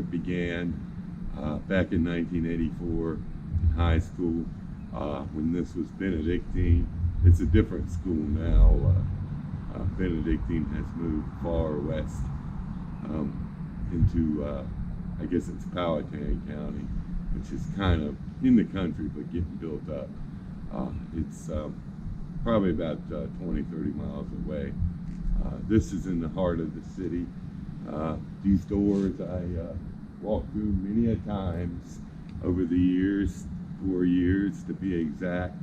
it began back in 1984 in high school when this was Benedictine. It's a different school now. Benedictine has moved far west into, I guess it's Powhatan County, which is kind of in the country but getting built up. It's probably about 20, 30 miles away. This is in the heart of the city. These doors I walked through many a times over the years, 4 years to be exact.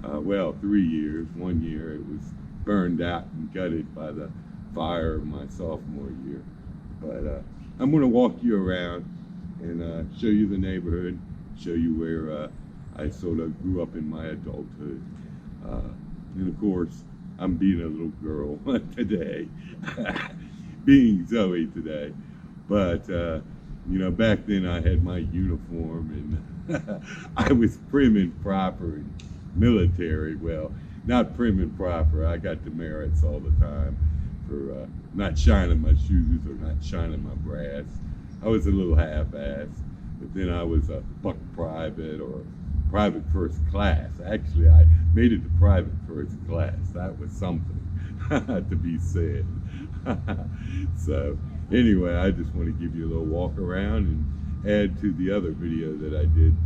Well, 3 years. 1 year it was burned out and gutted by the fire of my sophomore year. But I'm going to walk you around and show you the neighborhood, show you where I sort of grew up in my adulthood. And of course, I'm being a little girl today, being Zoe today. But, you know, back then I had my uniform and I was prim and proper and military. Well, not prim and proper. I got demerits all the time for not shining my shoes or not shining my brass. I was a little half-assed, but then I was a buck private or private first class. Actually, I made it to private first class. That was something to be said. So anyway, I just want to give you a little walk around and add to the other video that I did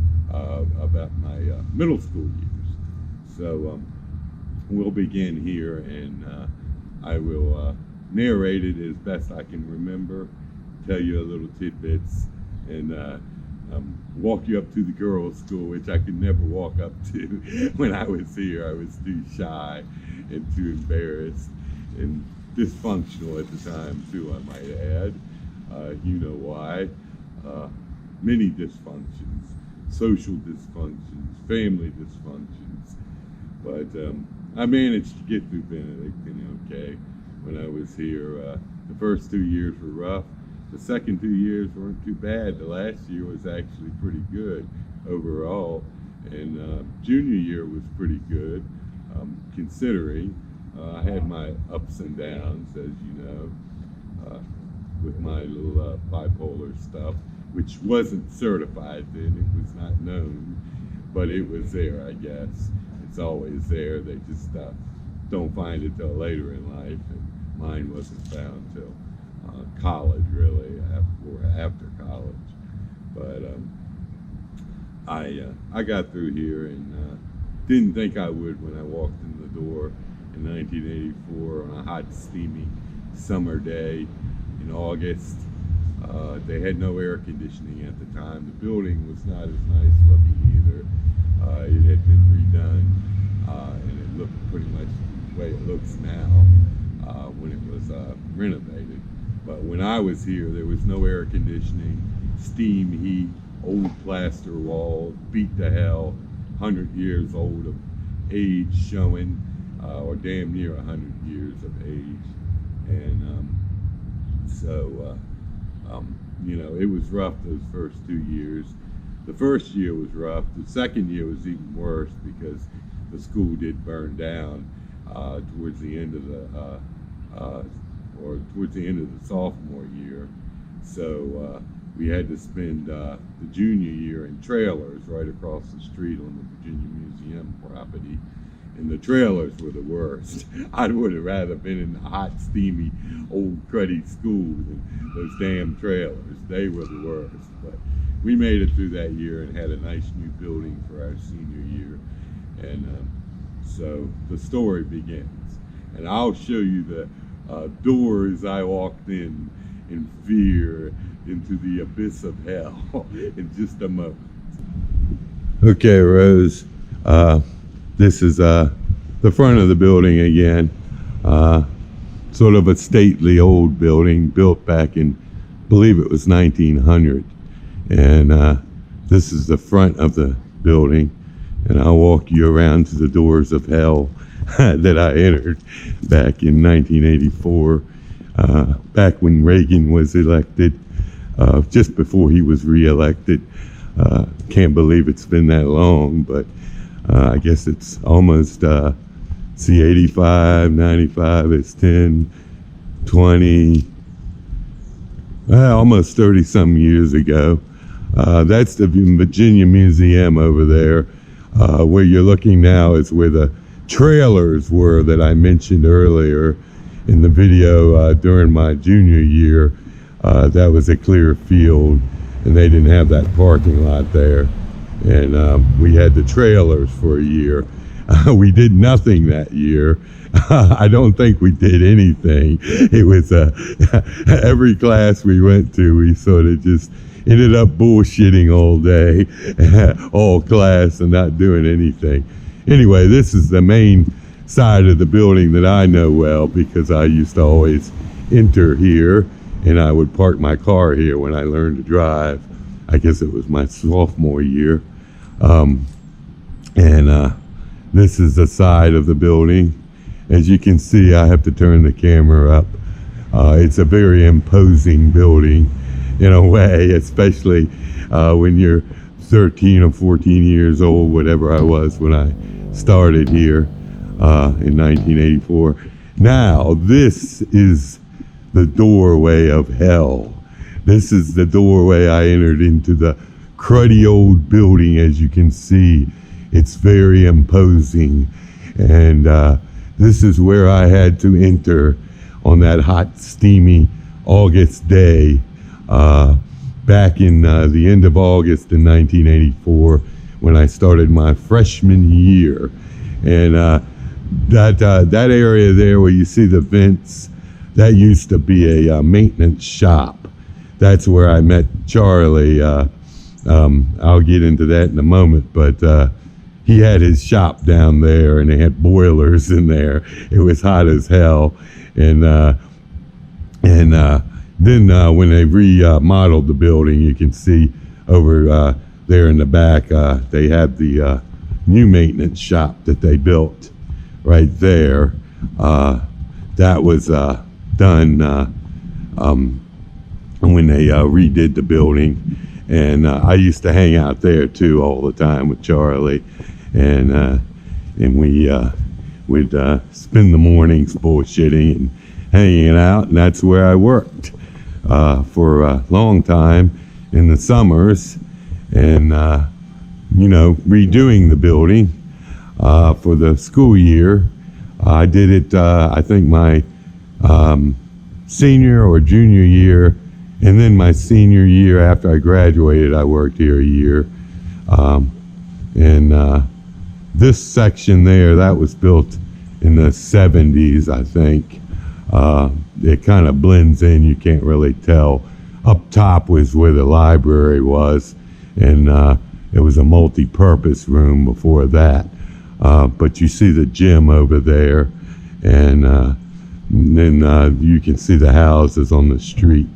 about my middle school years. So we'll begin here, and I will narrate it as best I can remember, tell you a little tidbits, and walk you up to the girls' school, which I could never walk up to when I was here. I was too shy and too embarrassed and dysfunctional at the time too, I might add. You know why. Many dysfunctions, social dysfunctions, family dysfunctions. But I managed to get through Benedictine okay when I was here. The first 2 years were rough. The second 2 years weren't too bad. The last year was actually pretty good overall. And junior year was pretty good, considering I had my ups and downs, as you know, with my little bipolar stuff, which wasn't certified then. It was not known, but it was there, I guess. It's always there. They just don't find it till later in life, and mine wasn't found till college, really, or after college. But I got through here and didn't think I would when I walked in the door in 1984 on a hot, steamy summer day in August. They had no air conditioning at the time. The building was not as nice looking either. It had been redone, and it looked pretty much the way it looks now when it was renovated. But when I was here, there was no air conditioning, steam heat, old plaster walls, beat to hell, 100 years old of age showing, or damn near 100 years of age. And you know, it was rough those first 2 years. The first year was rough. The second year was even worse because the school did burn down towards the end of the sophomore year. So we had to spend the junior year in trailers right across the street on the Virginia Museum property. And the trailers were the worst. I would have rather been in the hot, steamy, old, cruddy school than those damn trailers. They were the worst. But we made it through that year and had a nice new building for our senior year. And so the story begins. And I'll show you the doors I walked in fear into the abyss of hell in just a moment. Okay, Rose. This is the front of the building again. Sort of a stately old building built back in, I believe it was 1900. And this is the front of the building. And I'll walk you around to the doors of hell that I entered back in 1984, back when Reagan was elected, just before he was reelected. Can't believe it's been that long, but I guess it's almost, see, 85, 95, it's 10, 20, almost 30 some years ago. That's the Virginia Museum over there. Where you're looking now is where the trailers were that I mentioned earlier in the video. During my junior year, that was a clear field, and they didn't have that parking lot there. And we had the trailers for a year. We did nothing that year. I don't think we did anything. It was every class we went to, we sort of just ended up bullshitting all day, all class, and not doing anything. Anyway, this is the main side of the building that I know well, because I used to always enter here, and I would park my car here when I learned to drive. I guess it was my sophomore year. This is the side of the building. As you can see, I have to turn the camera up. It's a very imposing building in a way, especially when you're 13 or 14 years old, whatever I was when I started here in 1984. Now, this is the doorway of hell. This is the doorway I entered into the cruddy old building. As you can see, it's very imposing. And this is where I had to enter on that hot, steamy August day back in the end of August in 1984, when I started my freshman year. And that area there where you see the vents, that used to be a maintenance shop. That's where I met Charlie. I'll get into that in a moment, but he had his shop down there, and they had boilers in there. It was hot as hell. And then when they remodeled the building, you can see over there in the back, they have the new maintenance shop that they built right there. That was done when they redid the building. And I used to hang out there too all the time with Charlie. And we would spend the mornings bullshitting and hanging out, and that's where I worked for a long time in the summers, and redoing the building for the school year. I did it, I think my senior or junior year, and then my senior year after I graduated, I worked here a year. This section there, that was built in the 70s, I think. It kind of blends in, you can't really tell. Up top was where the library was, and it was a multi-purpose room before that. But you see the gym over there, and then you can see the houses on the street.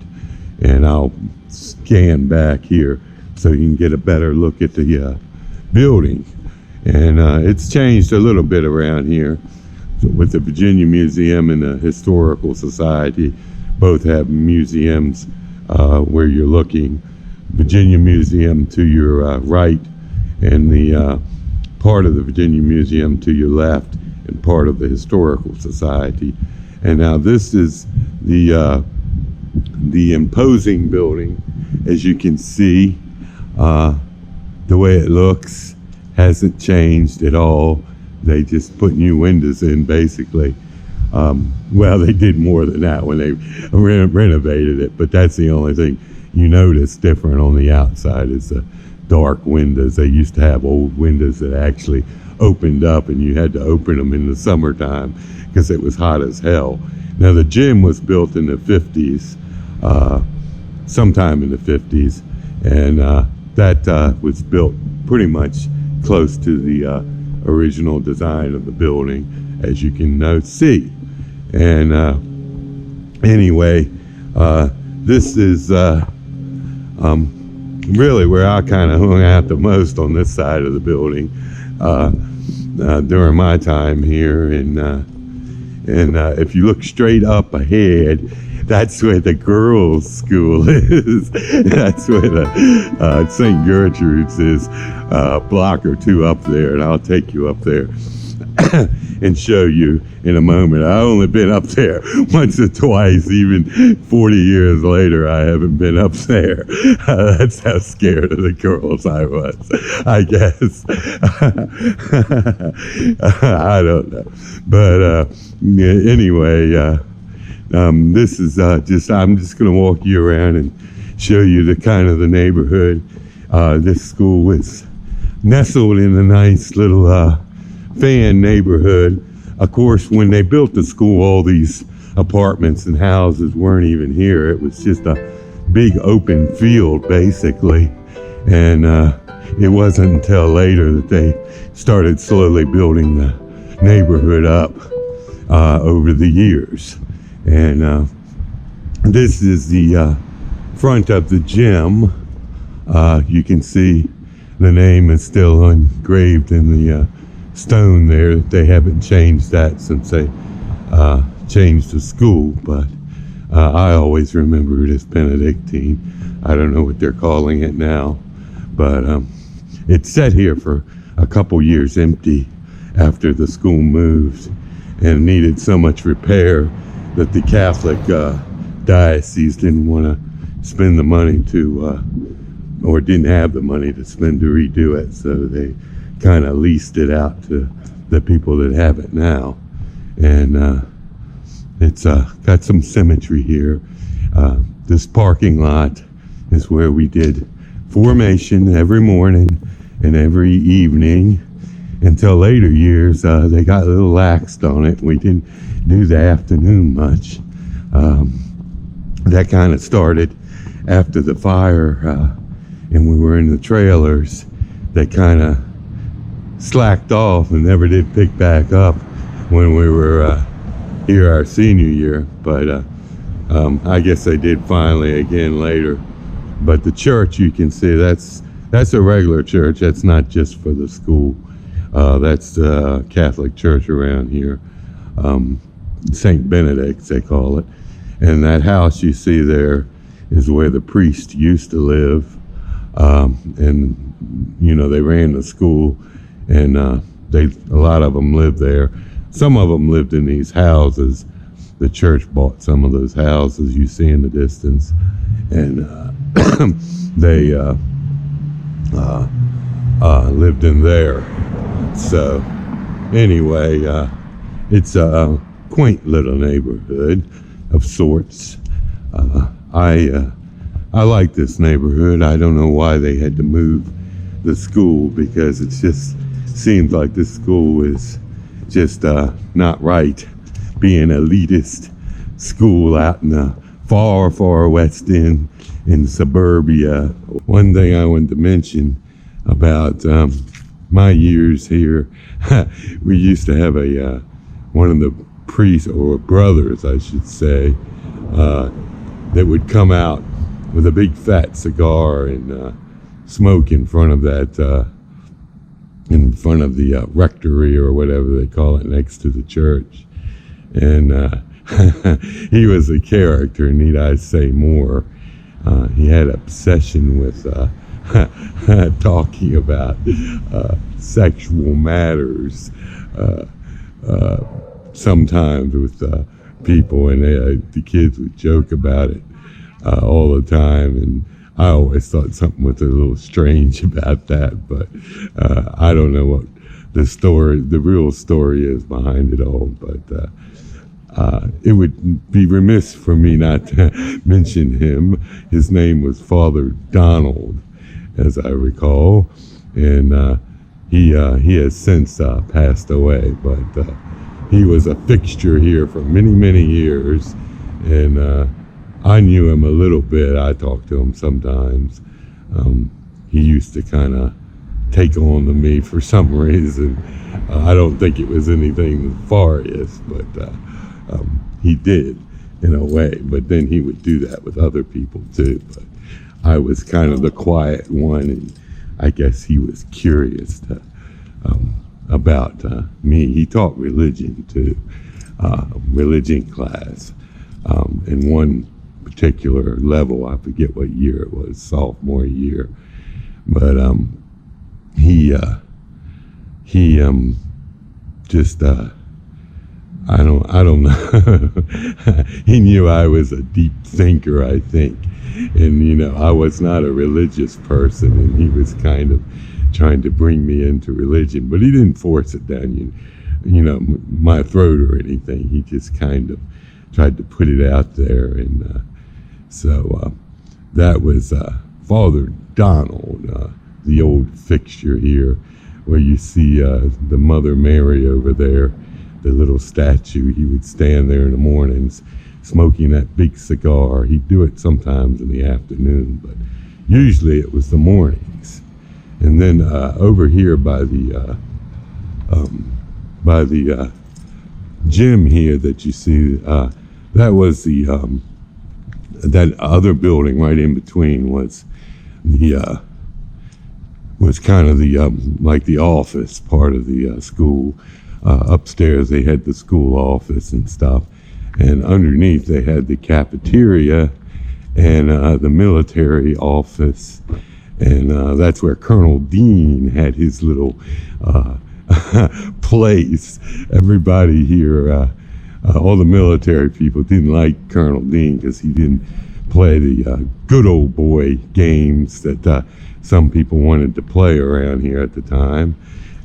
And I'll scan back here so you can get a better look at the building. And it's changed a little bit around here. So with the Virginia Museum and the Historical Society, both have museums where you're looking. Virginia Museum to your right, and the part of the Virginia Museum to your left, and part of the Historical Society. And now this is the imposing building. As you can see, the way it looks hasn't changed at all. They just put new windows in, basically. Well, they did more than that when they renovated it, but that's the only thing you notice different on the outside is the dark windows. They used to have old windows that actually opened up, and you had to open them in the summertime because it was hot as hell. Now, the gym was built in the 50s, sometime in the 50s, and that was built pretty much close to the original design of the building, as you can see. And anyway, this is really where I kind of hung out the most, on this side of the building during my time here. And if you look straight up ahead, that's where the girls' school is. That's where the St. Gertrude's is, a block or two up there, and I'll take you up there. and show you in a moment. I've only been up there once or twice. Even 40 years later, I haven't been up there. That's how scared of the girls I was, I guess. I don't know. But anyway, this is I'm just going to walk you around and show you the kind of the neighborhood. This school was nestled in a nice little fan neighborhood. Of course, when they built the school, all these apartments and houses weren't even here. It was just a big open field, basically. And it wasn't until later that they started slowly building the neighborhood up over the years. And this is the front of the gym. You can see the name is still engraved in the stone there. They haven't changed that since they changed the school, but I always remember it as Benedictine. I don't know what they're calling it now, but it sat here for a couple years empty after the school moved and needed so much repair that the Catholic diocese didn't want to spend the money to or didn't have the money to spend to redo it, so they kind of leased it out to the people that have it now. And it's got some symmetry here. This parking lot is where we did formation every morning and every evening. Until later years, they got a little laxed on it. We didn't do the afternoon much. That kind of started after the fire, and we were in the trailers. They kind of slacked off and never did pick back up when we were here our senior year. But I guess they did finally again later. But the church, you can see, that's a regular church. That's not just for the school. That's the Catholic church around here. St. Benedict's, they call it. And that house you see there is where the priest used to live. And, you know, they ran the school, and a lot of them lived there. Some of them lived in these houses. The church bought some of those houses you see in the distance. And they lived in there. So anyway, it's a quaint little neighborhood of sorts. I like this neighborhood. I don't know why they had to move the school, because it just seems like this school is just not right. Being an elitist school out in the far, far west end in suburbia. One thing I wanted to mention about my years here, we used to have one of the priests, or brothers I should say, that would come out with a big fat cigar and smoke in front of that, in front of the rectory or whatever they call it, next to the church. And he was a character, need I say more. He had an obsession with talking about sexual matters, sometimes with people, and the kids would joke about it all the time, and I always thought something was a little strange about that, but I don't know what the real story is behind it all. But it would be remiss for me not to mention him. His name was Father Donald, as I recall, and he has since passed away, but he was a fixture here for many, many years, and I knew him a little bit. I talked to him sometimes. He used to kind of take on to me for some reason. I don't think it was anything nefarious, but he did in a way. But then he would do that with other people too. But I was kind of the quiet one, and I guess he was curious about me. He taught religion too, religion class, in one particular level. I forget what year it was, sophomore year, but he just I don't know. He knew I was a deep thinker, I think. And, you know, I was not a religious person, and he was kind of trying to bring me into religion, but he didn't force it down, you know, my throat or anything. He just kind of tried to put it out there. And so that was Father Donald, the old fixture here, where you see the Mother Mary over there, the little statue. He would stand there in the mornings smoking that big cigar. He'd do it sometimes in the afternoon, but usually it was the mornings. And then over here by the gym here that you see, that was the that other building right in between was the was kind of the like the office part of the school. Upstairs they had the school office and stuff, and underneath they had the cafeteria and the military office, and that's where Colonel Dean had his little place. Everybody here, all the military people didn't like Colonel Dean because he didn't play the good old boy games that some people wanted to play around here at the time.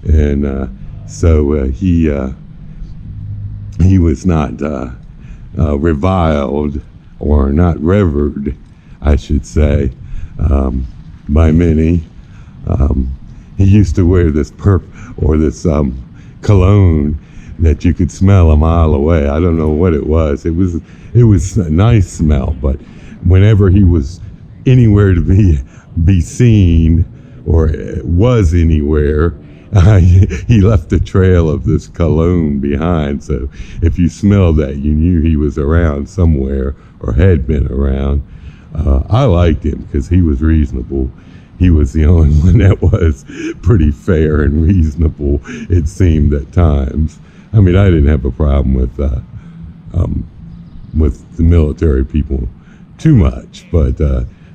And so he was not reviled, or not revered, I should say, by many. He used to wear this cologne that you could smell a mile away. I don't know what it was. It was a nice smell, but whenever he was anywhere to be seen, or was anywhere, he left a trail of this cologne behind. So if you smelled that, you knew he was around somewhere, or had been around. I liked him because he was reasonable. He was the only one that was pretty fair and reasonable, it seemed at times. I mean, I didn't have a problem with the military people too much, but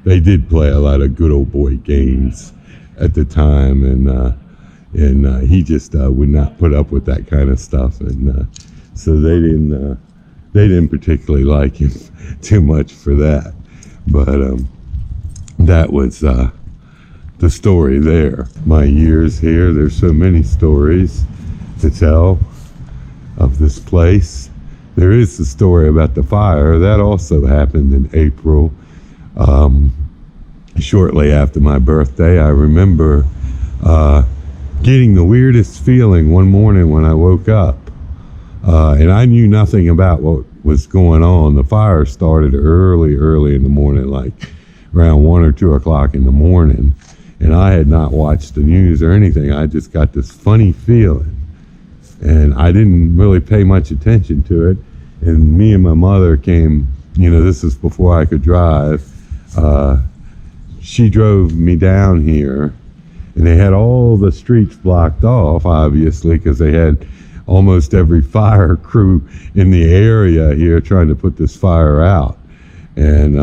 they did play a lot of good old boy games at the time, and he just would not put up with that kind of stuff, and so they didn't particularly like him too much for that. But that was the story there. My years here, there's so many stories to tell of this place. There is the story about the fire. That also happened in April, shortly after my birthday. I remember getting the weirdest feeling one morning when I woke up. And I knew nothing about what was going on. The fire started early in the morning, like around 1 or 2 o'clock in the morning. And I had not watched the news or anything. I just got this funny feeling. And I didn't really pay much attention to it. And me and my mother came, this is before I could drive. She drove me down here, and they had all the streets blocked off, obviously, because they had almost every fire crew in the area here trying to put this fire out. And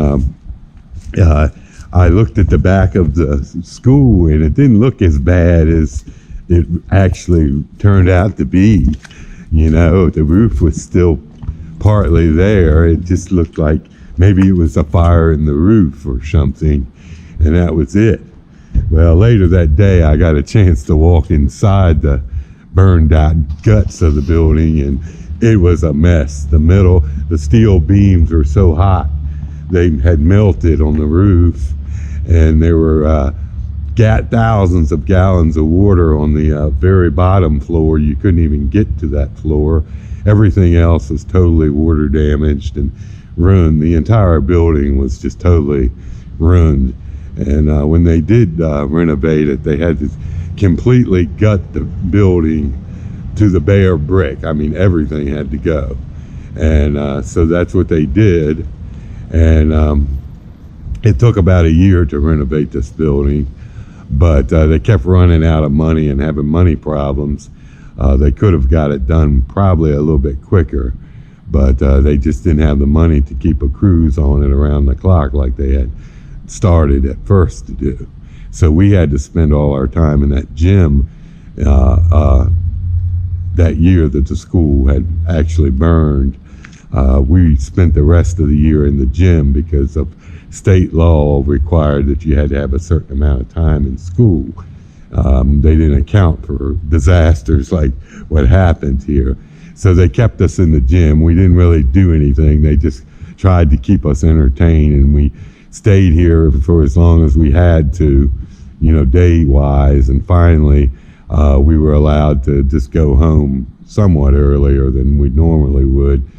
I looked at the back of the school, and it didn't look as bad as it actually turned out to be. The roof was still partly there. It just looked like maybe it was a fire in the roof or something, and that was it. Well, later that day, I got a chance to walk inside the burned out guts of the building, and it was a mess. The steel beams were so hot, they had melted on the roof, and there were thousands of gallons of water on the very bottom floor. You couldn't even get to that floor. Everything else was totally water damaged and ruined. The entire building was just totally ruined. And when they did renovate it, they had to completely gut the building to the bare brick. I mean, everything had to go. And so that's what they did. And it took about a year to renovate this building, but they kept running out of money and having money problems. They could have got it done probably a little bit quicker, but they just didn't have the money to keep a crews on it around the clock like they had started at first to do. So we had to spend all our time in that gym that year that the school had actually burned, we spent the rest of the year in the gym because of state law required that you had to have a certain amount of time in school. They didn't account for disasters like what happened here. So they kept us in the gym. We didn't really do anything. They just tried to keep us entertained, and we stayed here for as long as we had to, day-wise. And finally, we were allowed to just go home somewhat earlier than we normally would.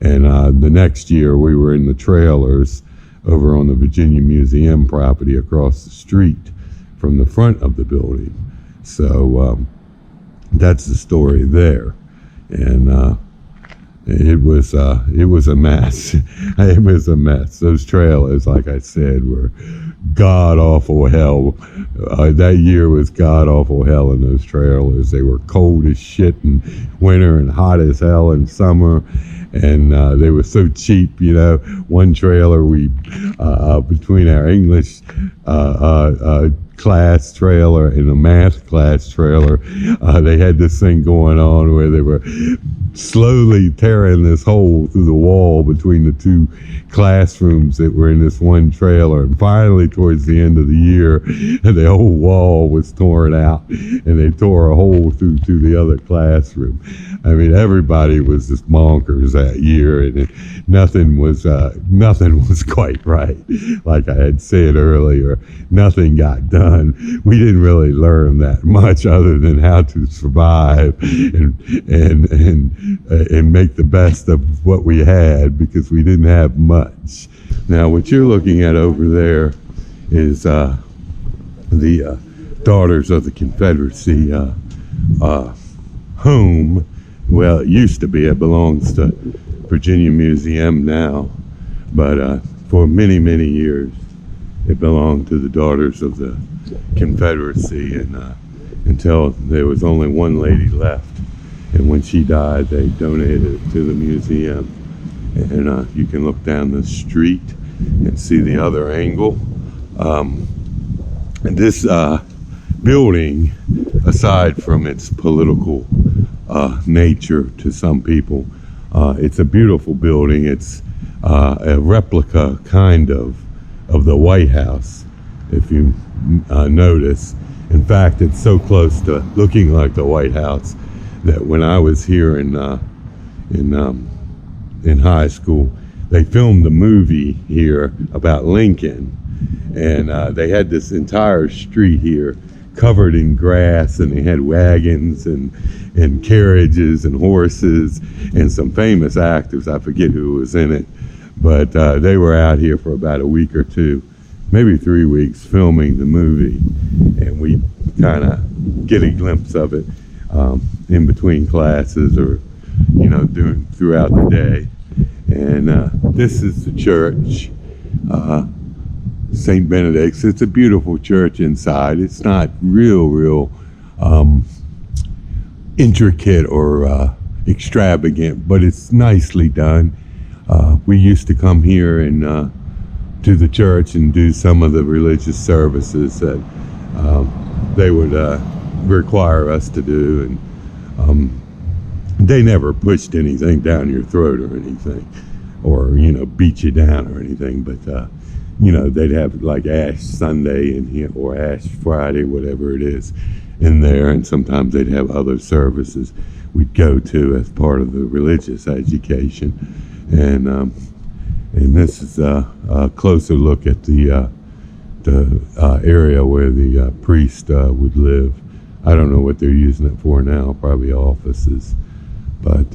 And the next year, we were in the trailers over on the Virginia Museum property across the street from the front of the building. So that's the story there. And it was a mess. It was a mess. Those trailers, like I said, were god-awful hell. That year was god-awful hell in those trailers. They were cold as shit in winter and hot as hell in summer. And they were so cheap, One trailer, we between our English class trailer and a math class trailer, they had this thing going on where they were slowly tearing this hole through the wall between the two classrooms that were in this one trailer. And finally, towards the end of the year, the whole wall was torn out, and they tore a hole through to the other classroom. I mean, everybody was just bonkers that year, and nothing was quite right. Like I had said earlier, nothing got done. We didn't really learn that much other than how to survive and make the best of what we had, because we didn't have much. Now, what you're looking at over there is the Daughters of the Confederacy home. Well, it used to be. It belongs to Virginia Museum now, but for many, many years, it belonged to the Daughters of the Confederacy, and until there was only one lady left. And when she died, they donated it to the museum. And you can look down the street and see the other angle. And this building, aside from its political nature to some people, it's a beautiful building. It's a replica, kind of the White House, if you notice. In fact, it's so close to looking like the White House that when I was here in high school, they filmed a movie here about Lincoln, and they had this entire street here covered in grass, and they had wagons and carriages and horses and some famous actors. I forget who was in it, but they were out here for about a week or two, maybe 3 weeks, filming the movie, and we kind of get a glimpse of it in between classes, or doing throughout the day. And this is the church, St. Benedict's. It's a beautiful church inside. It's not real intricate or extravagant, but it's nicely done. We used to come here and to the church and do some of the religious services that they would require us to do, and they never pushed anything down your throat or anything, or beat you down or anything, but they'd have like Ash Sunday in here, or Ash Friday, whatever it is, in there, and sometimes they'd have other services we'd go to as part of the religious education. And this is a closer look at the area where the priest would live. I don't know what they're using it for now, probably offices, but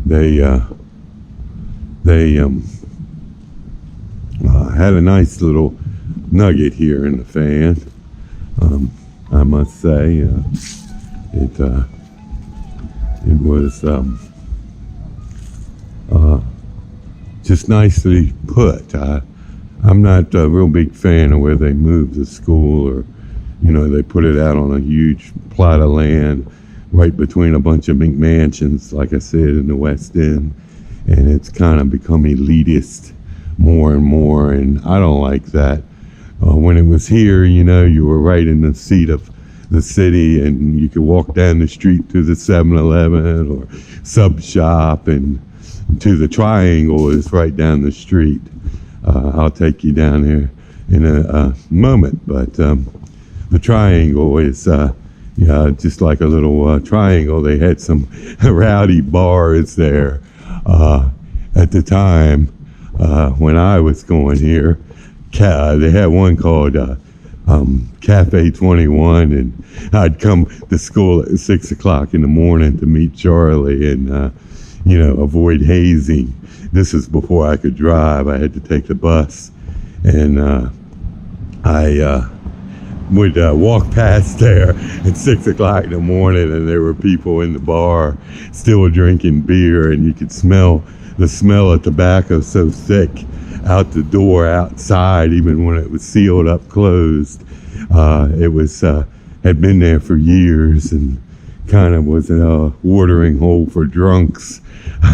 they had a nice little nugget here in the fan. I must say, it was just nicely put. I'm not a real big fan of where they moved the school, or they put it out on a huge plot of land right between a bunch of McMansions, like I said, in the West End, and it's kind of become elitist more and more, and I don't like that. When it was here, you were right in the seat of the city, and you could walk down the street to the 7-Eleven or sub shop, and to the Triangle is right down the street. I'll take you down there in a moment, but the Triangle is just like a little triangle. They had some rowdy bars there at the time when I was going here. They had one called Cafe 21, and I'd come to school at 6 o'clock in the morning to meet Charlie and avoid hazing. This is before I could drive. I had to take the bus, and I would walk past there at 6 o'clock in the morning, and there were people in the bar still drinking beer, and you could smell the smell of tobacco so thick out the door outside, even when it was sealed up closed. It was had been there for years, and kind of was a watering hole for drunks.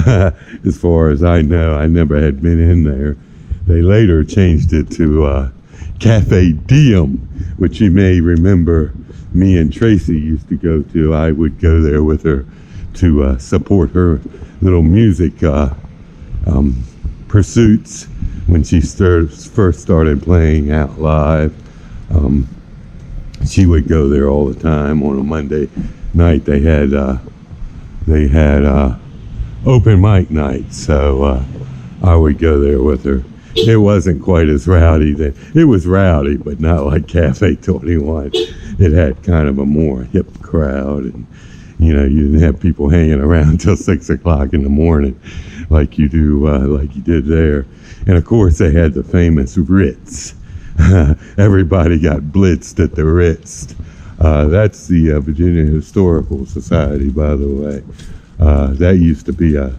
As far as I know, I never had been in there. They later changed it to Cafe Diem, which you may remember me and Tracy used to go to. I would go there with her to support her little music pursuits when she first started playing out live. She would go there all the time. On a Monday night they had open mic night, so I would go there with her. It wasn't quite as rowdy then. It was rowdy, but not like Cafe 21. It had kind of a more hip crowd, and you didn't have people hanging around till 6 o'clock in the morning like you do, like you did there. And of course they had the famous Ritz. Everybody got blitzed at the Ritz. That's the Virginia Historical Society, by the way. That used to be a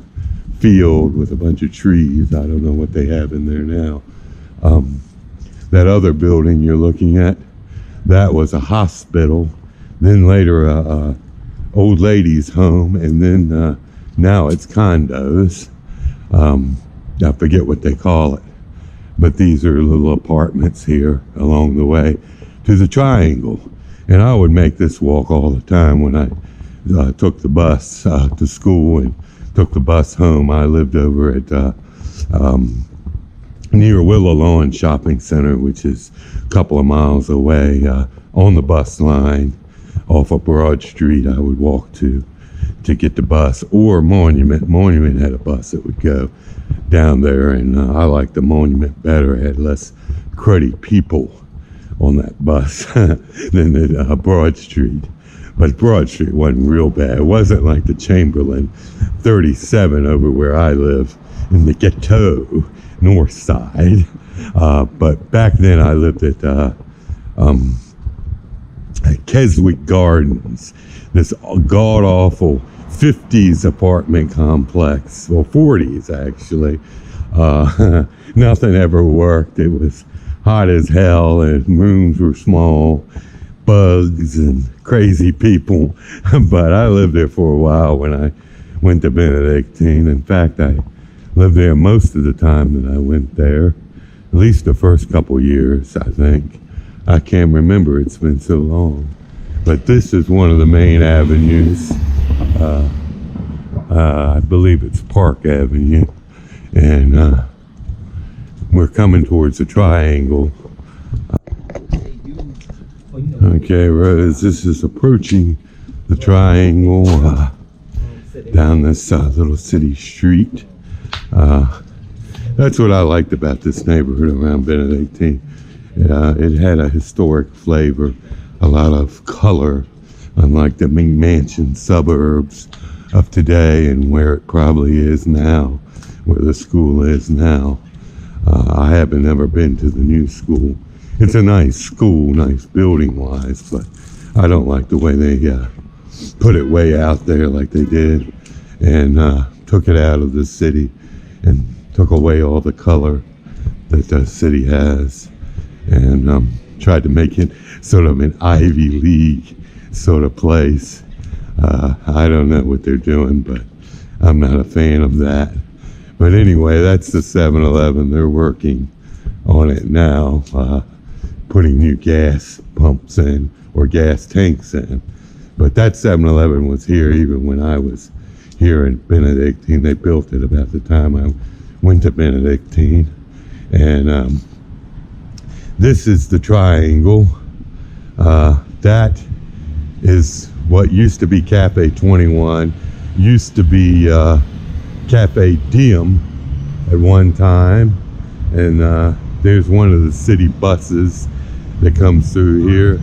field with a bunch of trees. I don't know what they have in there now. That other building you're looking at, that was a hospital, then later a old ladies home, and then now it's condos. I forget what they call it, but these are little apartments here along the way to the Triangle. And I would make this walk all the time when I took the bus to school and took the bus home. I lived over at near Willow Lawn Shopping Center, which is a couple of miles away, on the bus line off of Broad Street. I would walk to get the bus, or Monument. Monument had a bus that would go down there, and I liked the Monument better. It had less cruddy people on that bus than at Broad Street. But Broad Street wasn't real bad. It wasn't like the Chamberlain 37 over where I live in the ghetto, north side. But back then I lived at Keswick Gardens, this god-awful 50s apartment complex, or 40s actually. Nothing ever worked. It was hot as hell, and rooms were small, bugs and crazy people. But I lived there for a while when I went to Benedictine. In fact, I lived there most of the time that I went there, at least the first couple years, I think. I can't remember, it's been so long. But this is one of the main avenues. I believe it's Park Avenue, and we're coming towards the Triangle. Okay, Rose, this is approaching the Triangle down this little city street. That's what I liked about this neighborhood around Benedictine. It had a historic flavor, a lot of color, unlike the mansion suburbs of today and where it probably is now, where the school is now. I haven't ever been to the new school. It's a nice school, nice building-wise, but I don't like the way they put it way out there like they did, and took it out of the city and took away all the color that the city has, and tried to make it sort of an Ivy League sort of place. I don't know what they're doing, but I'm not a fan of that. But anyway, that's the 7-Eleven. They're working on it now, putting new gas pumps in, or or gas tanks in. But that 7-Eleven was here even when I was here in Benedictine. They built it about the time I went to Benedictine. And this is the triangle. That is what used to be Cafe 21, used to be Cafe Diem at one time. And there's one of the city buses that comes through here,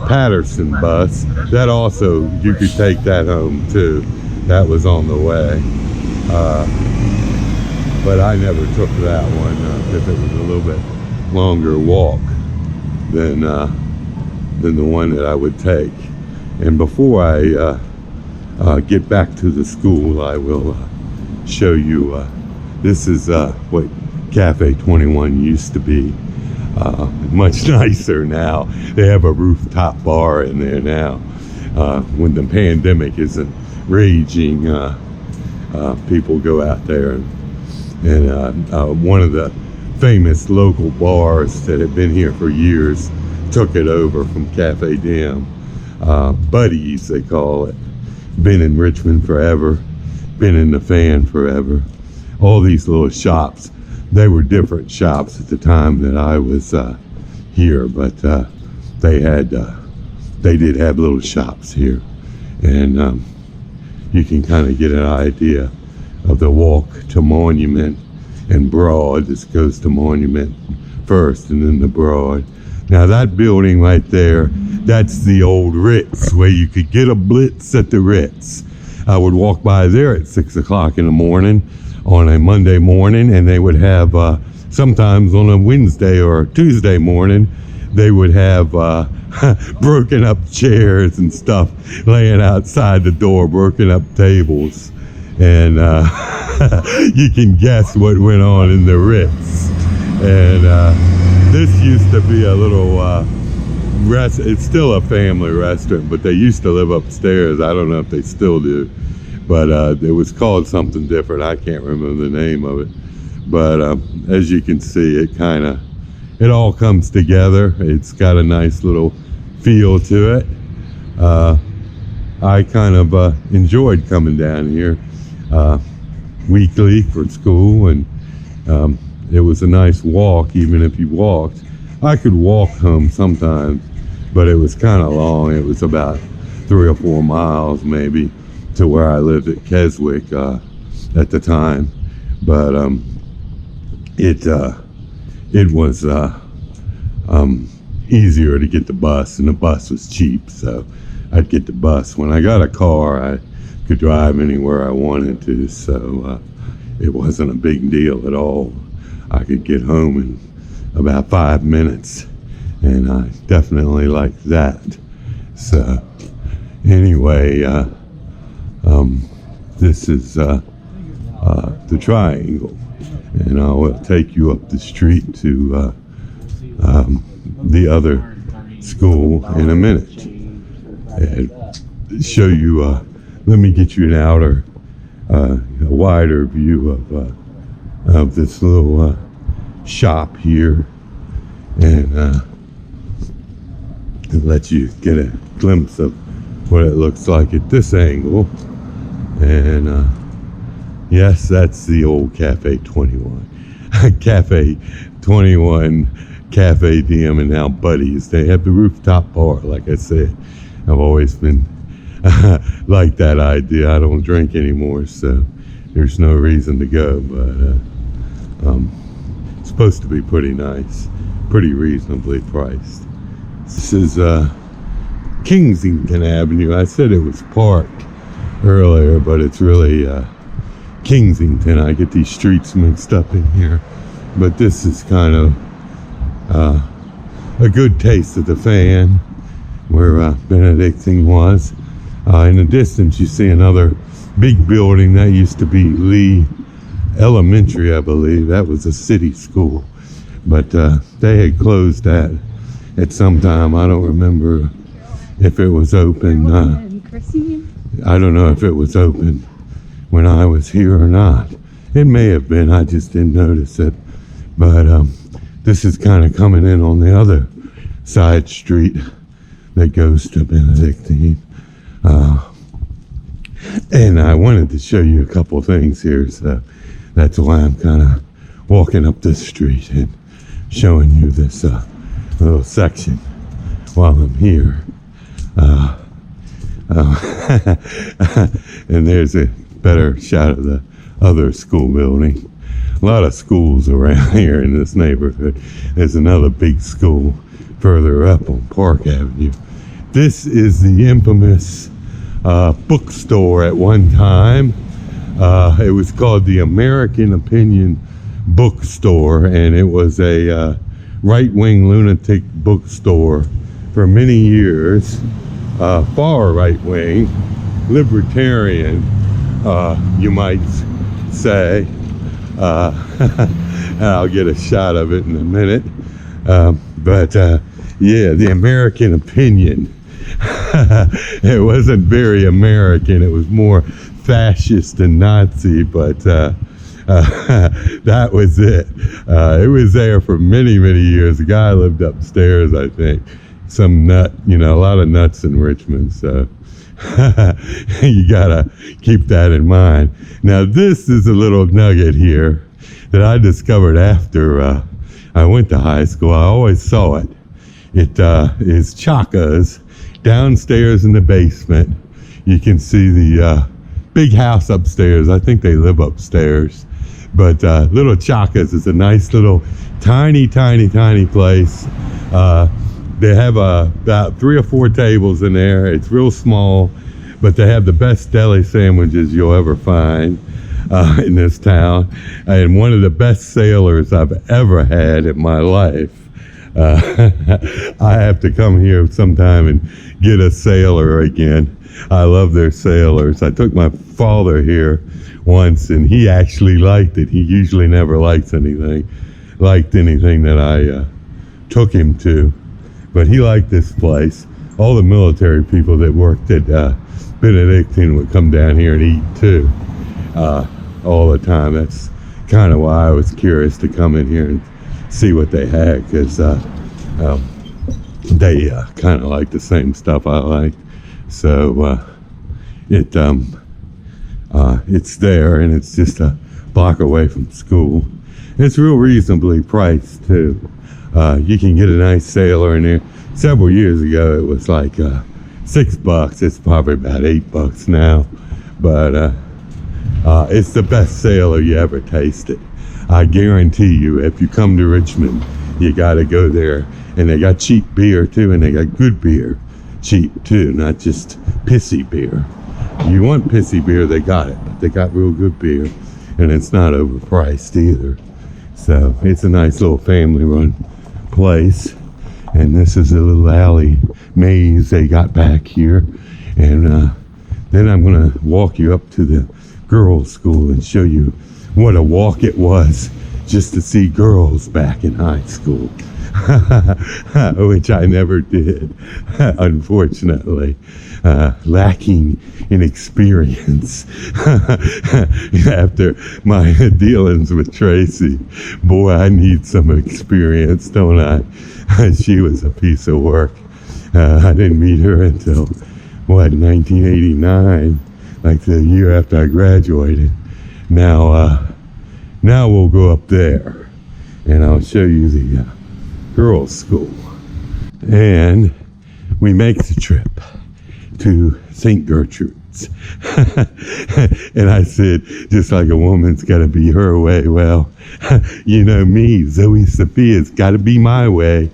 Patterson bus. That also, you could take that home too. That was on the way. But I never took that one because it was a little bit longer walk than the one that I would take. And before I get back to the school, I will show you, this is what Cafe 21 used to be. Much nicer now. They have a rooftop bar in there now. When the pandemic isn't raging, people go out there and one of the famous local bars that have been here for years took it over from Cafe Diem. Buddies, they call it. Been in Richmond forever. Been in the Fan forever. All these little shops. They were different shops at the time that I was here, but they did have little shops here, and you can kind of get an idea of the walk to Monument and Broad. This goes to Monument first, and then the Broad. Now that building right there, that's the old Ritz, where you could get a blitz at the Ritz. I would walk by there at 6 o'clock in the morning on a Monday morning, and they would have sometimes on a Wednesday or Tuesday morning they would have broken up chairs and stuff laying outside the door, broken up tables, and you can guess what went on in the Ritz. And this used to be a little it's still a family restaurant, but they used to live upstairs. I don't know if they still do, but it was called something different. I can't remember the name of it. But as you can see, it all comes together. It's got a nice little feel to it. I kind of enjoyed coming down here weekly for school, and it was a nice walk. Even if you walked, I could walk home sometimes, but it was kind of long. It was about 3 or 4 miles maybe to where I lived at Keswick at the time. But it was easier to get the bus, and the bus was cheap, so I'd get the bus. When I got a car, I could drive anywhere I wanted to, so it wasn't a big deal at all. I could get home in about 5 minutes, and I definitely liked that. So anyway, this is the triangle, and I will take you up the street to the other school in a minute and show you, let me get you an outer, a wider view of this little shop here, and let you get a glimpse of what it looks like at this angle. And yes, that's the old Cafe 21. Cafe 21, Cafe Diem, and now Buddies. They have the rooftop bar, like I said. I've always been like that idea. I don't drink anymore, so there's no reason to go, but it's supposed to be pretty nice, pretty reasonably priced. This is Kensington Avenue. I said it was Park earlier, but it's really Kensington. I get these streets mixed up in here, but this is kind of a good taste of the Fan, where Benedictine was. In the distance you see another big building that used to be Lee Elementary, I believe. That was a city school, but they had closed that at some time. I don't remember if it was open. I don't know if it was open when I was here or not. It may have been, I just didn't notice it. But this is kind of coming in on the other side street that goes to Benedictine. And I wanted to show you a couple things here, so that's why I'm kind of walking up this street and showing you this little section while I'm here. And there's a better shot of the other school building. A lot of schools around here in this neighborhood. There's another big school further up on Park Avenue. This is the infamous bookstore at one time. It was called the American Opinion Bookstore, and it was a right-wing lunatic bookstore for many years. Far right-wing, libertarian, you might say. I'll get a shot of it in a minute. But yeah, the American Opinion. It wasn't very American. It was more fascist and Nazi, but that was it. It was there for many, many years. The guy lived upstairs, I think. Some nut, a lot of nuts in Richmond, so you gotta keep that in mind. Now, this is a little nugget here that I discovered after I went to high school. I always saw it. It is Chaka's downstairs in the basement. You can see the big house upstairs. I think they live upstairs. But Little Chaka's is a nice little tiny place. They have about 3 or 4 tables in there. It's real small, but they have the best deli sandwiches you'll ever find in this town. And one of the best sailors I've ever had in my life. I have to come here sometime and get a sailor again. I love their sailors. I took my father here once, and he actually liked it. He usually never liked anything that I took him to, but he liked this place. All the military people that worked at Benedictine would come down here and eat too, all the time. That's kind of why I was curious to come in here and see what they had, because they kind of like the same stuff I like. So it's there, and it's just a block away from school. It's real reasonably priced too. You can get a nice sailor in there. Several years ago, it was like $6. It's probably about $8 now, but it's the best sailor you ever tasted. I guarantee you, if you come to Richmond, you got to go there. And they got cheap beer too, and they got good beer cheap too, not just pissy beer. You want pissy beer, they got it, but they got real good beer, and it's not overpriced either. So it's a nice little family-run place. And this is a little alley maze they got back here. And then I'm going to walk you up to the girls' school and show you what a walk it was just to see girls back in high school. Which I never did, unfortunately. Lacking in experience. After my dealings with Tracy, boy, I need some experience, don't I? She was a piece of work. I didn't meet her until, 1989, like the year after I graduated. Now we'll go up there, and I'll show you the girls' school. And we make the trip to St. Gertrude's. And I said, just like a woman's got to be her way, well, you know me, Zoe Sophia's got to be my way.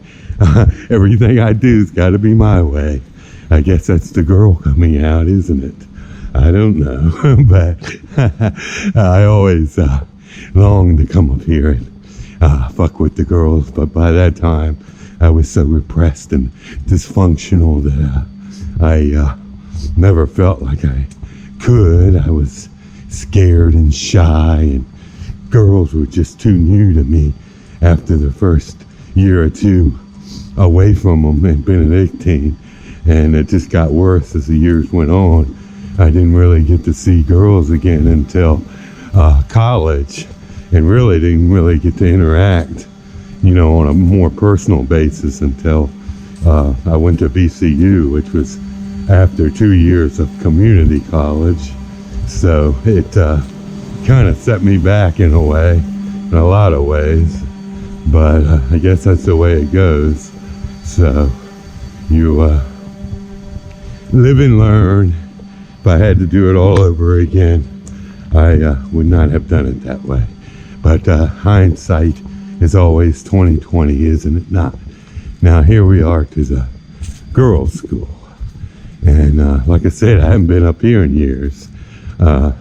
Everything I do's got to be my way. I guess that's the girl coming out, isn't it? I don't know. But I always longed to come up here and fuck with the girls, but by that time I was so repressed and dysfunctional that I never felt like I could. I was scared and shy, and girls were just too new to me after the first year or two away from them in Benedictine, and it just got worse as the years went on. I didn't really get to see girls again until college, and really didn't really get to interact, on a more personal basis until I went to VCU, which was after 2 years of community college. So it kind of set me back in a way, in a lot of ways. But I guess that's the way it goes. So you live and learn. If I had to do it all over again, I would not have done it that way. But hindsight is always 20/20, isn't it not? Now here we are to the girls' school. And like I said, I haven't been up here in years. I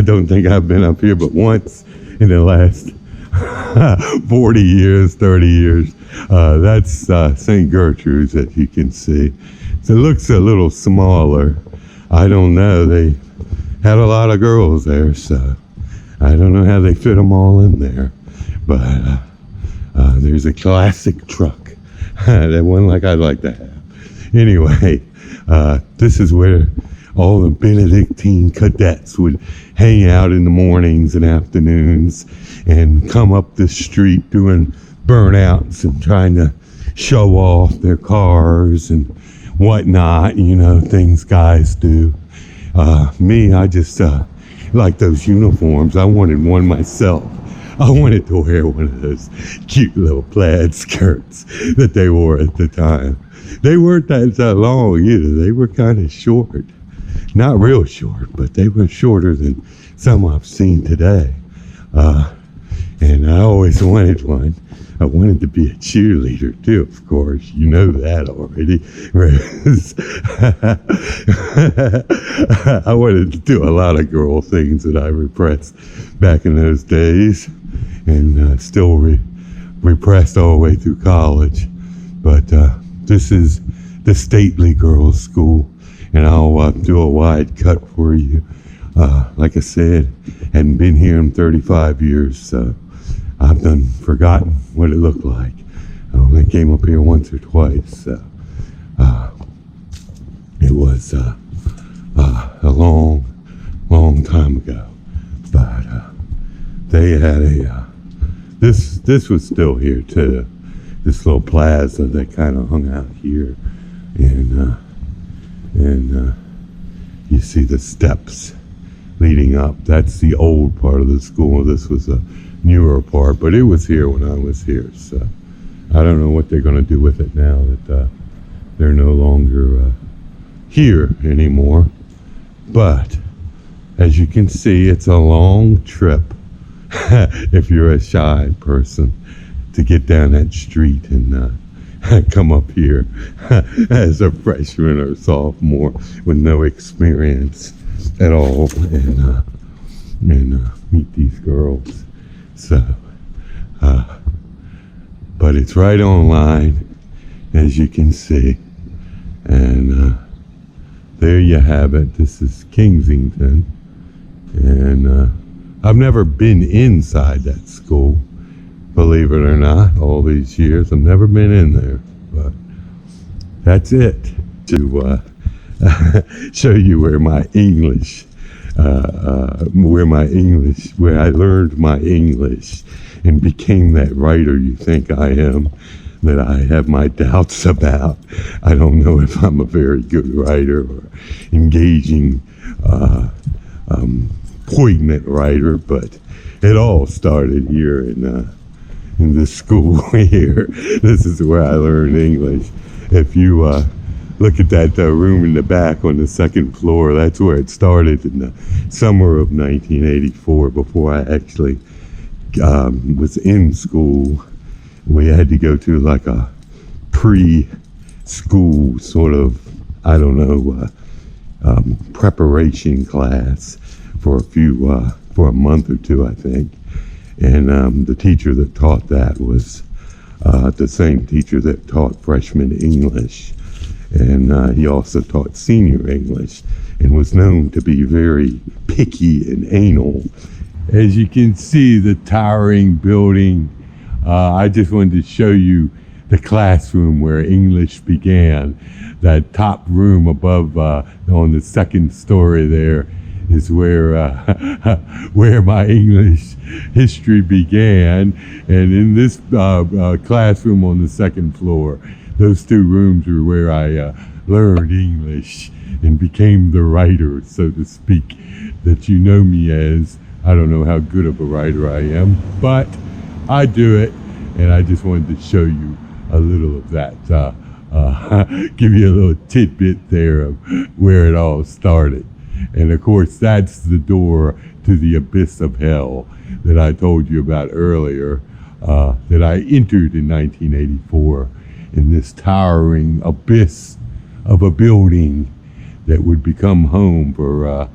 don't think I've been up here but once in the last 40 years, 30 years. That's St. Gertrude's, that you can see. So it looks a little smaller. I don't know. They had a lot of girls there, so I don't know how they fit them all in there. But there's a classic truck. That one like I'd like to have. Anyway, this is where all the Benedictine cadets would hang out in the mornings and afternoons and come up the street doing burnouts and trying to show off their cars and whatnot, you know, things guys do. Me, I just like those uniforms. I wanted one myself. I wanted to wear one of those cute little plaid skirts that they wore at the time. They weren't that long either. They were kind of short. Not real short, but they were shorter than some I've seen today. And I always wanted one. I wanted to be a cheerleader too, of course. You know that already. I wanted to do a lot of girl things that I repressed back in those days, and still repressed all the way through college. But this is the stately girls' school, and I'll do a wide cut for you. Like I said, hadn't been here in 35 years, so I've forgotten what it looked like. I only came up here once or twice, so it was a long, long time ago. But they had this was still here too. This little plaza that kind of hung out here, and you see the steps leading up. That's the old part of the school. This was a newer part, but it was here when I was here. So I don't know what they're going to do with it now that they're no longer here anymore. But as you can see, it's a long trip if you're a shy person to get down that street and come up here as a freshman or sophomore with no experience at all, and meet these girls. So, but it's right online, as you can see, and there you have it. This is Kensington, and I've never been inside that school, believe it or not. All these years, I've never been in there, but that's it. To show you where I learned my English and became that writer you think I am, that I have my doubts about. I don't know if I'm a very good writer or engaging, poignant writer, but it all started here in this school here. This is where I learned English. If you look at that room in the back on the second floor, that's where it started in the summer of 1984, before I actually was in school. We had to go to like a pre-school sort of, I don't know, preparation class for a month or two, I think. And the teacher that taught that was the same teacher that taught freshman English. And he also taught senior English and was known to be very picky and anal. As you can see, the towering building. I just wanted to show you the classroom where English began. That top room above on the second story there is where where my English history began. And in this classroom on the second floor, those two rooms were where I learned English and became the writer, so to speak, that you know me as. I don't know how good of a writer I am, but I do it, and I just wanted to show you a little of that, give you a little tidbit there of where it all started. And of course, that's the door to the abyss of hell that I told you about earlier, that I entered in 1984 in this towering abyss of a building that would become home for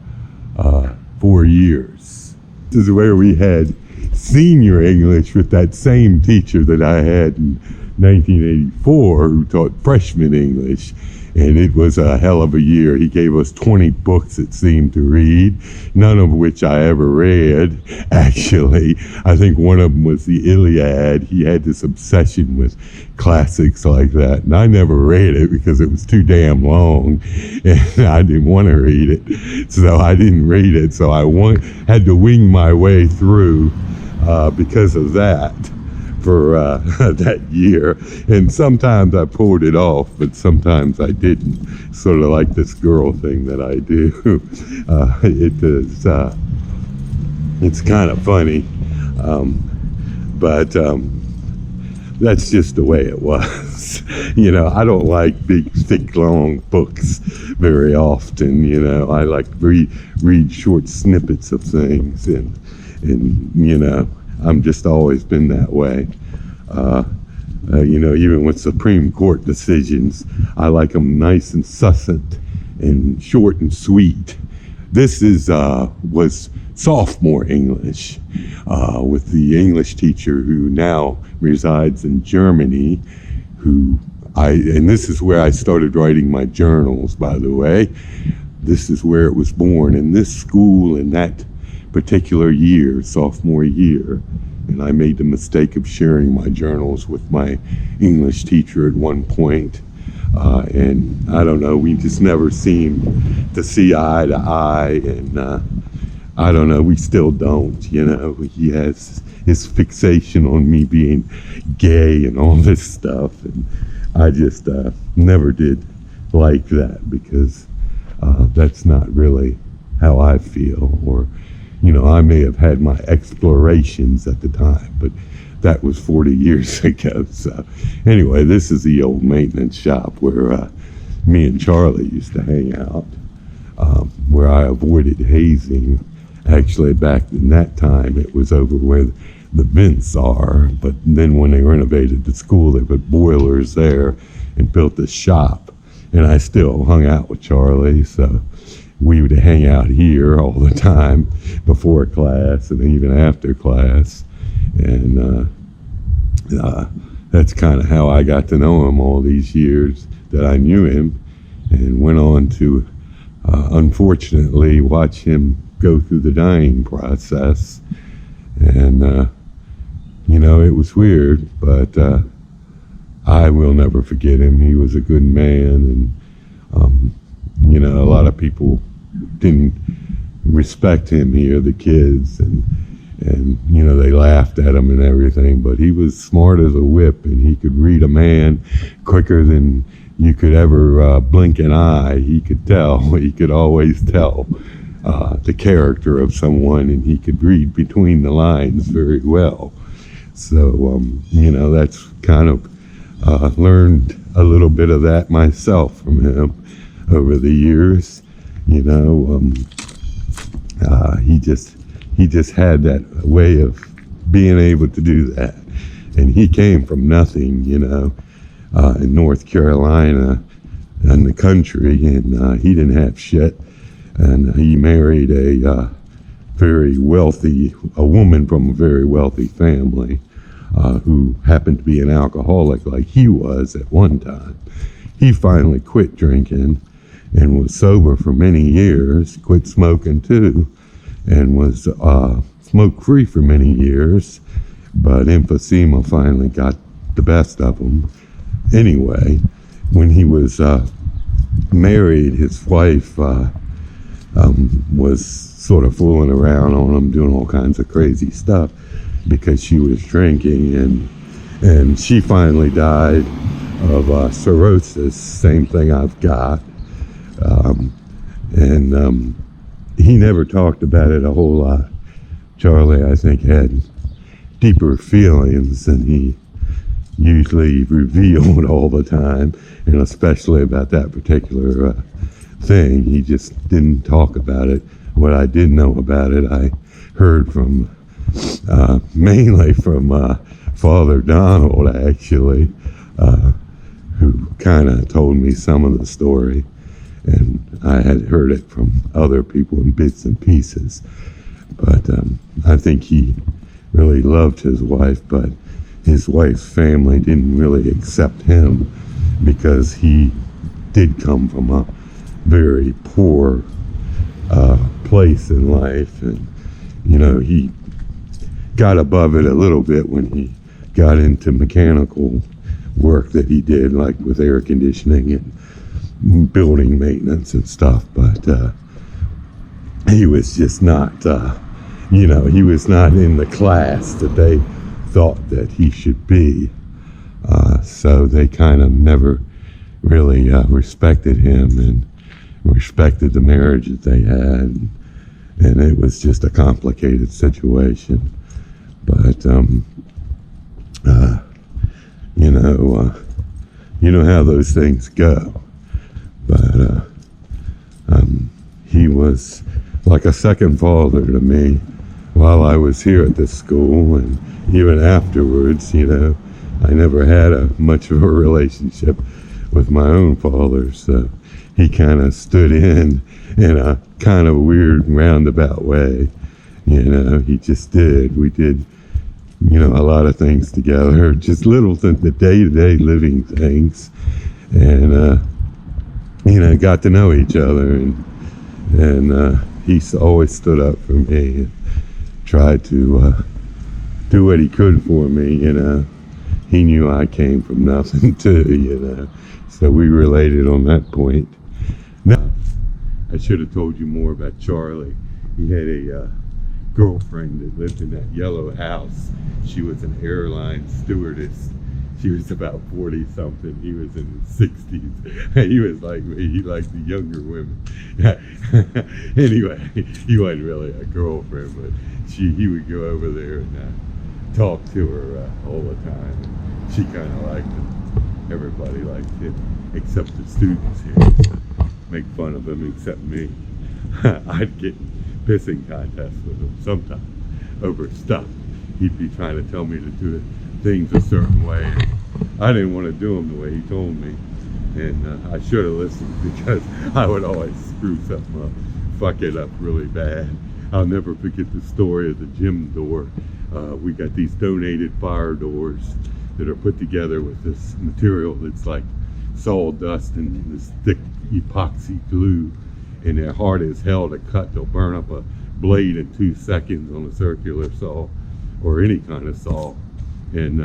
4 years. This is where we had senior English with that same teacher that I had in 1984 who taught freshman English. And it was a hell of a year. He gave us 20 books, it seemed, to read, none of which I ever read, actually. I think one of them was the Iliad. He had this obsession with classics like that. And I never read it because it was too damn long. And I didn't want to read it. So I didn't read it. So I had to wing my way through because of that. For that year, and sometimes I pulled it off, but sometimes I didn't. Sort of like this girl thing that I do. It's kind of funny, but that's just the way it was. You know, I don't like big, thick, long books very often. You know, I like to read short snippets of things, and you know. I'm just always been that way. You know, even with Supreme Court decisions, I like them nice and succinct and short and sweet. This was sophomore English with the English teacher who now resides in Germany, and this is where I started writing my journals, by the way. This is where it was born, in this school, in that particular year, sophomore year. And I made the mistake of sharing my journals with my English teacher at one point. And I don't know, we just never seemed to see eye to eye. And I don't know, we still don't, you know. He has his fixation on me being gay and all this stuff. And I just never did like that, because that's not really how I feel. Or, you know, I may have had my explorations at the time, but that was 40 years ago. So anyway, this is the old maintenance shop where me and Charlie used to hang out, where I avoided hazing. Actually, back in that time, it was over where the vents are. But then when they renovated the school, they put boilers there and built the shop. And I still hung out with Charlie, so we would hang out here all the time before class and even after class. And that's kind of how I got to know him all these years that I knew him, and went on to, unfortunately, watch him go through the dying process. And, you know, it was weird, but I will never forget him. He was a good man, and, you know, a lot of people didn't respect him here, the kids, and you know, they laughed at him and everything, but he was smart as a whip, and he could read a man quicker than you could ever blink an eye. He could tell. He could always tell the character of someone, and he could read between the lines very well. So, you know, that's kind of learned a little bit of that myself from him over the years. You know, he just had that way of being able to do that. And he came from nothing, you know, in North Carolina, in the country, and he didn't have shit. And he married a woman from a very wealthy family, who happened to be an alcoholic like he was at one time. He finally quit drinking and was sober for many years, quit smoking too, and was smoke-free for many years, but emphysema finally got the best of him. Anyway, when he was married, his wife was sort of fooling around on him, doing all kinds of crazy stuff because she was drinking, and she finally died of cirrhosis, same thing I've got. And he never talked about it a whole lot. Charlie, I think, had deeper feelings than he usually revealed all the time, and especially about that particular thing. He just didn't talk about it. What I did know about it, I heard from mainly from Father Donald, actually, who kind of told me some of the story, and I had heard it from other people in bits and pieces. But I think he really loved his wife, but his wife's family didn't really accept him because he did come from a very poor place in life, and he got above it a little bit when he got into mechanical work that he did, like with air conditioning and building maintenance and stuff. But he was just not, he was not in the class that they thought that he should be. So they kind of never really respected him and respected the marriage that they had. And it was just a complicated situation. But, you know how those things go. But he was like a second father to me while I was here at this school, and even afterwards. I never had much of a relationship with my own father, so he kind of stood in a kind of weird roundabout way. He just did. We did, a lot of things together, just little things, the day-to-day living things, and got to know each other, and he always stood up for me and tried to do what he could for me. He knew I came from nothing too, so we related on that point. Now, I should have told you more about Charlie. He had a girlfriend that lived in that yellow house. She was an airline stewardess. She was about 40 something. He was in his 60s. He was like me. He liked the younger women. Anyway, he wasn't really a girlfriend, but he would go over there and talk to her all the time. And she kind of liked him. Everybody liked him, except the students here. Make fun of him, except me. I'd get pissing contests with him sometimes over stuff. He'd be trying to tell me to do things a certain way. I didn't want to do them the way he told me, and I should have listened, because I would always screw something up, fuck it up really bad. I'll never forget the story of the gym door. We got these donated fire doors that are put together with this material that's like sawdust and this thick epoxy glue, and they're hard as hell to cut. They'll burn up a blade in 2 seconds on a circular saw or any kind of saw. And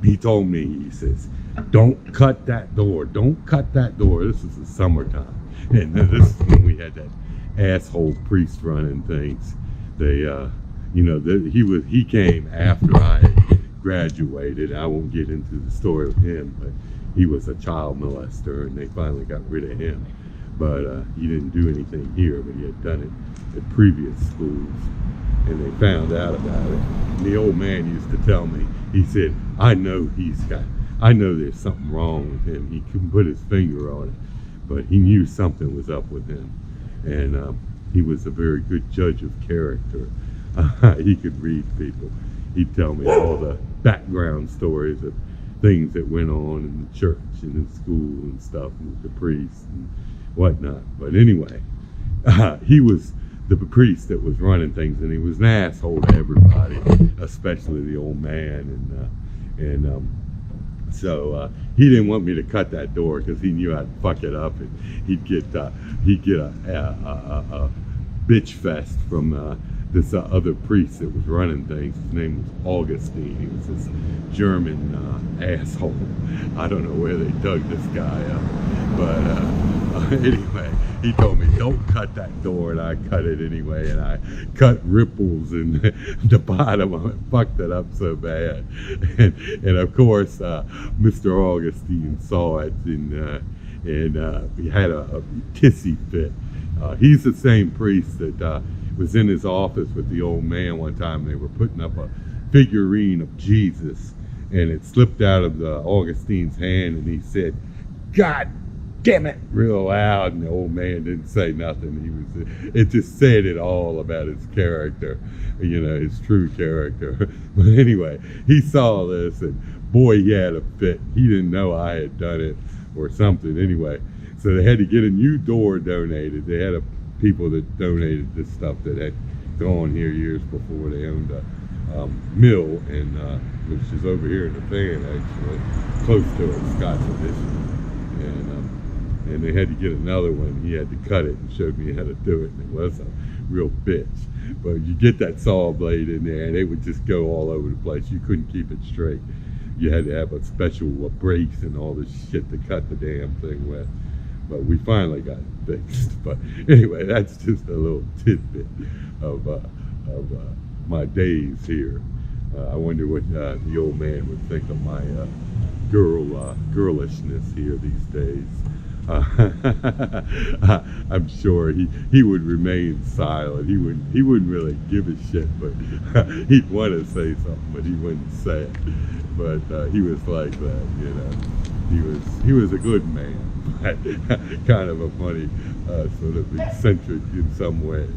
he told me, he says, don't cut that door, don't cut that door. This is the summertime, and this is when we had that asshole priest running things. They he came after I graduated. I won't get into the story of him, but he was a child molester, and they finally got rid of him. But he didn't do anything here, but he had done it at previous schools, and they found out about it. And the old man used to tell me, he said, I know there's something wrong with him. He couldn't put his finger on it, but he knew something was up with him. And he was a very good judge of character. He could read people. He'd tell me all the background stories of things that went on in the church and in school and stuff, and with the priests and whatnot. But anyway, he was the priest that was running things, and he was an asshole to everybody, especially the old man. So he didn't want me to cut that door, because he knew I'd fuck it up, and he'd get a bitch fest from this other priest that was running things. His name was Augustine. He was this German asshole. I don't know where they dug this guy up, but anyway, he told me, don't cut that door, and I cut it anyway, and I cut ripples in the bottom of it, fucked it up so bad. And of course, Mr. Augustine saw it, and we had a tissy fit. He's the same priest that was in his office with the old man one time. They were putting up a figurine of Jesus, and it slipped out of the Augustine's hand, and he said, "God damn it," real loud, and the old man didn't say nothing. It just said it all about his character, you know, his true character. But anyway, he saw this, and boy, he had a fit. He didn't know I had done it or something. Anyway, so they had to get a new door donated. They had people that donated this stuff that had gone here years before. They owned a mill, and which is over here in the fan, actually, close to it, Scott's Edition. And they had to get another one. He had to cut it and showed me how to do it, and it was a real bitch. But you get that saw blade in there, and it would just go all over the place. You couldn't keep it straight. You had to have a special brakes and all this shit to cut the damn thing with. But we finally got it fixed. But anyway, that's just a little tidbit of my days here. I wonder what the old man would think of my girlishness here these days. I'm sure he would remain silent. He wouldn't really give a shit, but he'd want to say something, but he wouldn't say it. But he was like that, you know. He was a good man, but kind of a funny, sort of eccentric in some ways.